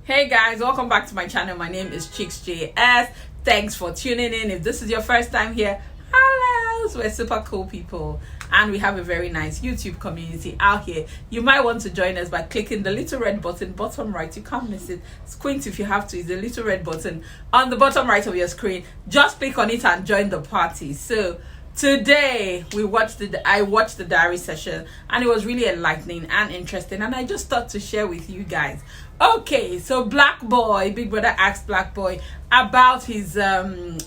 Hey guys, welcome back to my channel. My name is ChicksJS. Thanks for tuning in. If this is your first time here, hello. We're super cool people and we have a very nice YouTube community out here. You might want to join us by clicking the little red button bottom right. You can't miss it. Squint if you have to. It's the little red button on the bottom right of your screen. Just click on it and join the party. So today I watched the diary session and it was really enlightening and interesting, and I just thought to share with you guys. Okay, so Blackboy, Big Brother asked Blackboy about his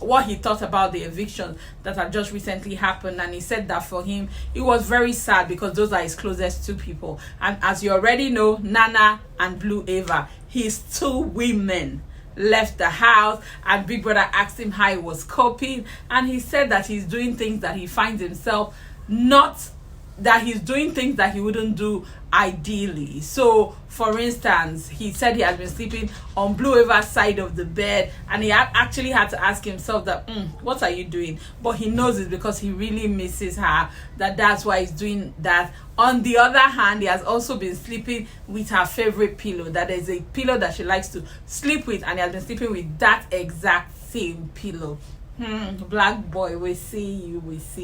what he thought about the evictions that had just recently happened, and he said that for him it was very sad because those are his closest two people, and as you already know, Nana and Blue Ava, his two women, left the house. And Big Brother asked him how he was coping, and he said that he's doing things that he finds himself not that he's doing things that he wouldn't do ideally. So for instance, he said he has been sleeping on Blue Ava's side of the bed, and he actually had to ask himself that what are you doing? But he knows it's because he really misses her, that's why he's doing that. On the other hand, he has also been sleeping with her favorite pillow. That is a pillow that she likes to sleep with, and he has been sleeping with that exact same pillow. Blackboy, we see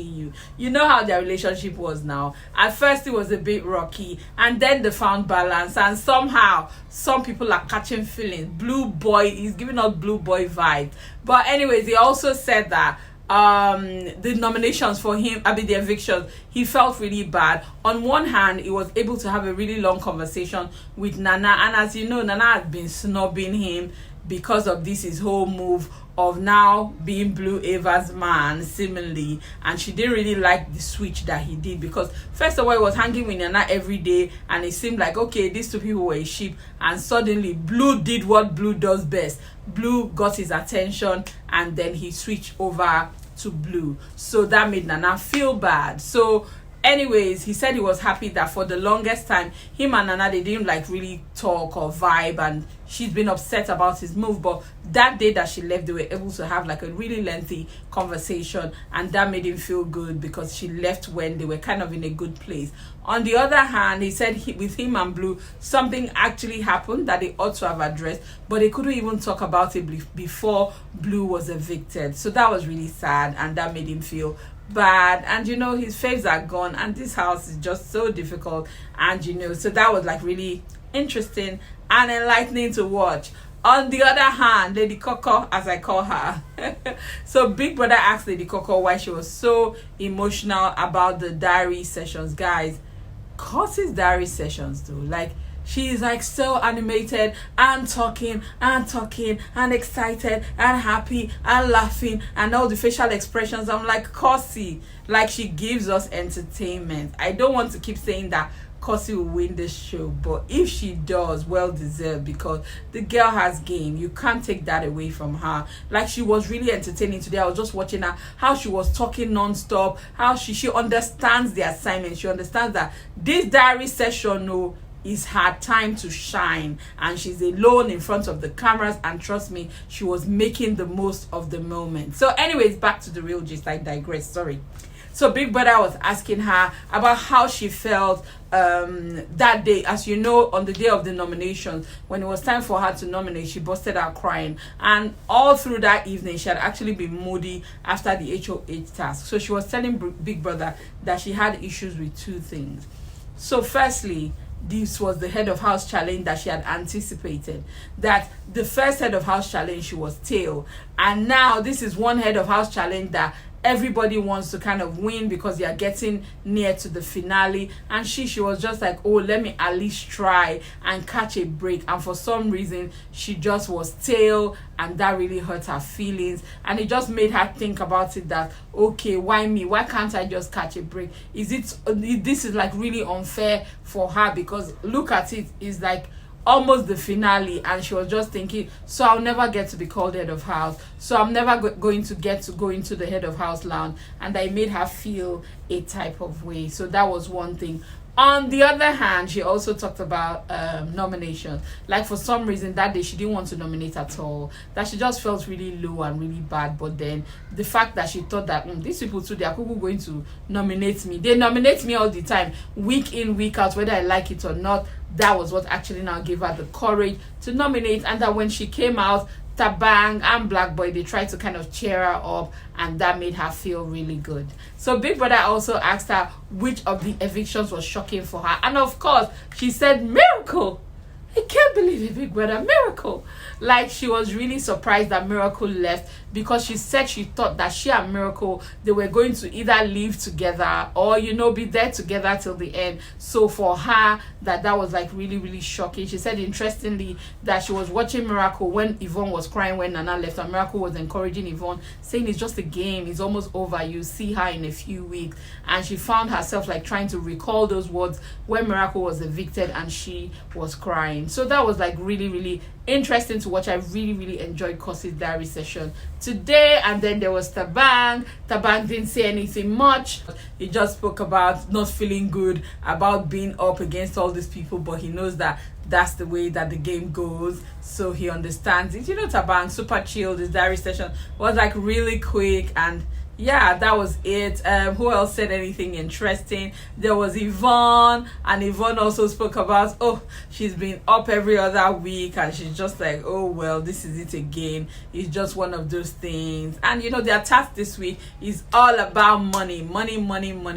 you. You know how their relationship was now. At first it was a bit rocky, and then they found balance, and somehow some people are catching feelings. Blue Boy is giving us Blue Boy vibe. But anyways, he also said that the nominations for him, the evictions, he felt really bad. On one hand, he was able to have a really long conversation with Nana, and as you know, Nana had been snubbing him because of his whole move of now being Blue Ava's man seemingly, and she didn't really like the switch that he did, because first of all, he was hanging with Nana every day and it seemed like, okay, these two people were a sheep, and suddenly Blue did what Blue does best. Blue got his attention and then he switched over to Blue, so that made Nana feel bad. So anyways, he said he was happy that for the longest time him and Nana, they didn't like really talk or vibe, and she's been upset about his move. But that day that she left, they were able to have like a really lengthy conversation, and that made him feel good because she left when they were kind of in a good place. On the other hand, he said with him and Blue, something actually happened that they ought to have addressed, but they couldn't even talk about it before Blue was evicted. So that was really sad, and that made him feel bad. And you know, his faves are gone and this house is just so difficult, and you know, so that was like really interesting and enlightening to watch. On the other hand, Lady Coco, as I call her, so Big Brother asked Lady Coco why she was so emotional about the diary sessions. Guys, Khosi's diary sessions though, like, she's like so animated and talking and excited and happy and laughing and all the facial expressions. I'm like, Khosi, like, she gives us entertainment. I don't want to keep saying that Khosi will win this show, but if she does, well deserved, because the girl has game. You can't take that away from her. Like, she was really entertaining today. I was just watching her, how she was talking non-stop, how she understands the assignment. She understands that this diary session is her time to shine, and she's alone in front of the cameras, and trust me, she was making the most of the moment. So anyways, back to the real gist. I digress, sorry. So Big Brother was asking her about how she felt that day. As you know, on the day of the nominations, when it was time for her to nominate, she busted out crying, and all through that evening she had actually been moody after the HOH task. So she was telling Big Brother that she had issues with two things. So firstly, this was the head of house challenge that she had anticipated. That the first head of house challenge, she was tail, and now this is one head of house challenge that everybody wants to kind of win because they are getting near to the finale, and she was just like, oh, let me at least try and catch a break. And for some reason she just was tail, and that really hurt her feelings, and it just made her think about it, that okay, why me? Why can't I just catch a break? This is like really unfair for her, because look at it, it's like almost the finale, and she was just thinking, so I'll never get to be called head of house, so I'm never going to get to go into the head of house lounge, and that made her feel a type of way. So that was one thing. On the other hand, she also talked about nominations. Like, for some reason that day she didn't want to nominate at all, that she just felt really low and really bad. But then the fact that she thought that these people too, they are going to nominate me, they nominate me all the time, week in week out, whether I like it or not, that was what actually now gave her the courage to nominate. And that when she came out, Tabang and Blackboy, they tried to kind of cheer her up, and that made her feel really good. So Big Brother also asked her which of the evictions was shocking for her, and of course she said Miracle. I can't believe it, Big Brother, Miracle. Like, she was really surprised that Miracle left, because she said she thought that she and Miracle, they were going to either live together or, be there together till the end. So for her, that was like really, really shocking. She said, interestingly, that she was watching Miracle when Yvonne was crying when Nana left, and Miracle was encouraging Yvonne, saying it's just a game, it's almost over, you see her in a few weeks. And she found herself like trying to recall those words when Miracle was evicted and she was crying. So that was like really, really interesting to watch. I really, really enjoyed Khosi's diary session today. And then there was Tabang. Tabang didn't say anything much. He just spoke about not feeling good about being up against all these people, but he knows that that's the way that the game goes, so he understands it. Tabang, super chilled. His diary session was like really quick, and yeah, that was it. Who else said anything interesting? There was Yvonne, and Yvonne also spoke about, she's been up every other week, and she's just like, oh well, this is it again, it's just one of those things. And their task this week is all about money.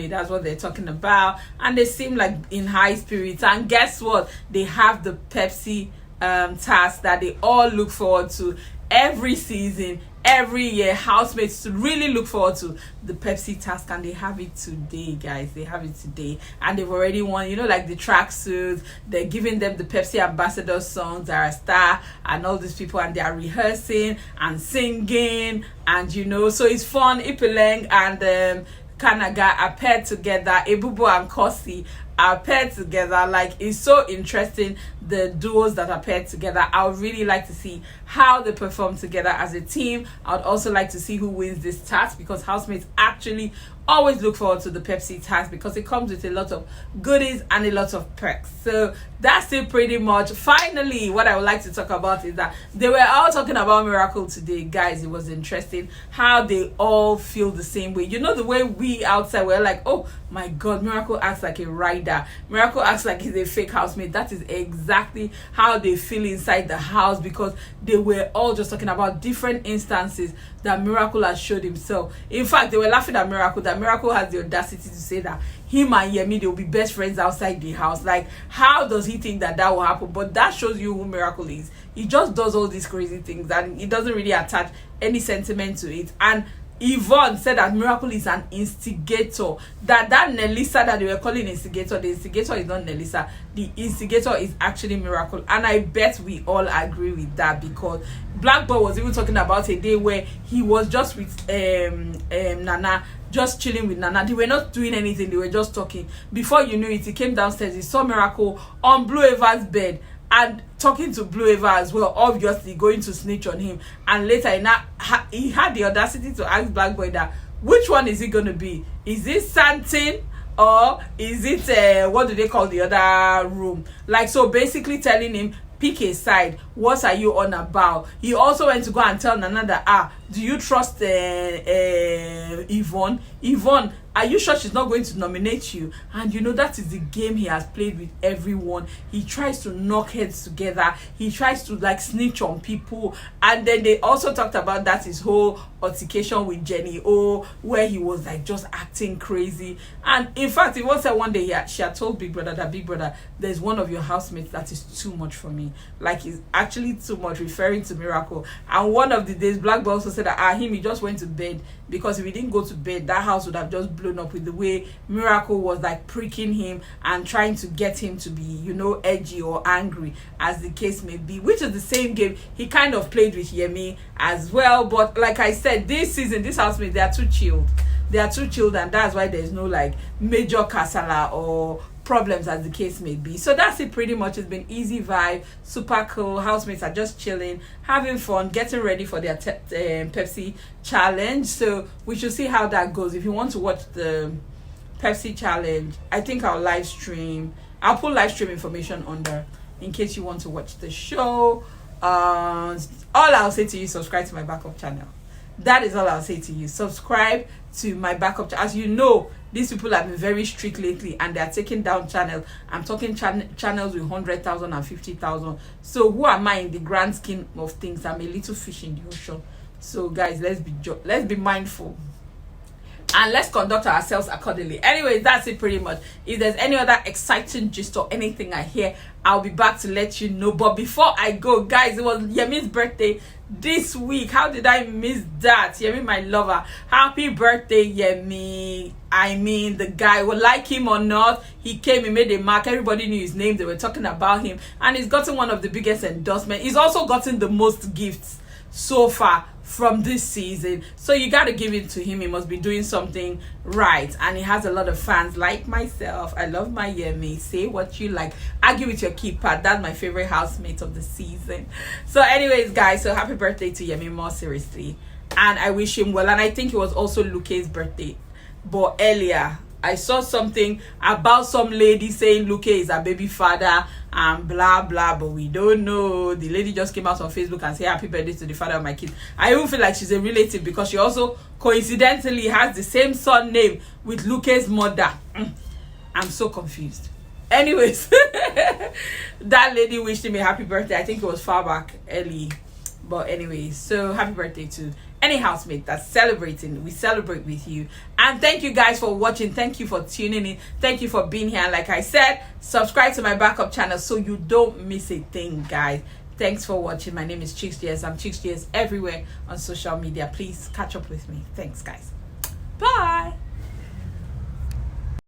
That's what they're talking about, and they seem like in high spirits. And guess what, they have the Pepsi task that they all look forward to every season, every year. Housemates to really look forward to the Pepsi task, and they have it today, guys. They have it today, and they've already won. Like the tracksuits, they're giving them the Pepsi ambassador songs, Zara Star and all these people, and they are rehearsing and singing, and so it's fun. Ipeleng and Kanaga are paired together. Ebubo and Khosi are paired together. Like, it's so interesting, the duos that are paired together. I would really like to see how they perform together as a team. I would also like to see who wins this task, because housemates actually always look forward to the Pepsi task, because it comes with a lot of goodies and a lot of perks. So that's it pretty much. Finally, what I would like to talk about is that they were all talking about Miracle today, guys. It was interesting how they all feel the same way. The way we outside we're like, oh my god, Miracle acts like a rider, Miracle acts like he's a fake housemate. That is exactly how they feel inside the house, because they were all just talking about different instances that Miracle has showed himself. In fact, they were laughing at Miracle, that Miracle has the audacity to say that him and Yemi, they will be best friends outside the house. Like, how does he think that will happen? But that shows you who Miracle is. He just does all these crazy things, and he doesn't really attach any sentiment to it. And Yvonne said that Miracle is an instigator. That Nelisa that they were calling instigator, the instigator is not Nelisa. The instigator is actually Miracle. And I bet we all agree with that, because Blackboy was even talking about a day where he was just with Nana, just chilling with Nana. They were not doing anything, they were just talking. Before you knew it, he came downstairs, he saw Miracle on Blue Eva's bed and talking to Blue Eva as well, obviously going to snitch on him. And later he had the audacity to ask Blackboy that which one is it going to be? Is it Santin, or is it what do they call the other room? Like, so basically telling him, pick a side. What are you on about? He also went to go and tell Nana that, do you trust Yvonne? Yvonne, are you sure she's not going to nominate you? And that is the game he has played with everyone. He tries to knock heads together. He tries to like snitch on people. And then they also talked about that his whole altercation with Jenny where he was like just acting crazy. And in fact, he once said one day she had told Big Brother that, Big Brother, there's one of your housemates that is too much for me. Like, it's actually too much, referring to Miracle. And one of the days, Blackboy also said that he just went to bed, because if he didn't go to bed, that house would have just blown up, with the way Miracle was like pricking him and trying to get him to be, edgy or angry, as the case may be, which is the same game he kind of played with Yemi as well. But like I said, this season, this housemate, they are too chilled. And that's why there's no like major kasala or problems, as the case may be. So that's it pretty much. It's been easy vibe, super cool. Housemates are just chilling, having fun, getting ready for their Pepsi challenge. So we should see how that goes. If you want to watch the Pepsi challenge. I think I'll live stream. I'll put live stream information under in case you want to watch the show. All I'll say to you, subscribe to my backup channel. That is all I'll say to you. Subscribe to my backup channel. As you know, these people have been very strict lately and they are taking down channels. I'm talking channels with 100,000 and 50,000. So who am I in the grand scheme of things? I'm a little fish in the ocean. So guys, let's be mindful and let's conduct ourselves accordingly. Anyways, that's it pretty much. If there's any other exciting gist or anything I hear, I'll be back to let you know. But before I go, guys, it was Yemi's birthday this week. How did I miss that? Yemi, my lover, happy birthday, Yemi. I mean, the guy, will like him or not, he came, he made a mark, everybody knew his name, they were talking about him, and he's gotten one of the biggest endorsements. He's also gotten the most gifts so far from this season, so you got to give it to him. He must be doing something right, and he has a lot of fans like myself. I love my Yemi. Say what you like, argue with your keypad. That's my favorite housemate of the season. So anyways, guys, so happy birthday to Yemi, more seriously, and I wish him well. And I think it was also Luke's birthday, but earlier I saw something about some lady saying Luke is a baby father and blah blah, but we don't know. The lady just came out on Facebook and said happy birthday to the father of my kids. I even feel like she's a relative because she also coincidentally has the same son name with Luke's mother. I'm so confused. Anyways, that lady wished him a happy birthday. I think it was far back early, but anyways, so happy birthday to any housemate that's celebrating. We celebrate with you, and thank you guys for watching. Thank you for tuning in. Thank you for being here. And like I said, subscribe to my backup channel so you don't miss a thing, guys. Thanks for watching. My name is ChicksJS. I'm ChicksJS everywhere on social media. Please catch up with me. Thanks, guys. Bye.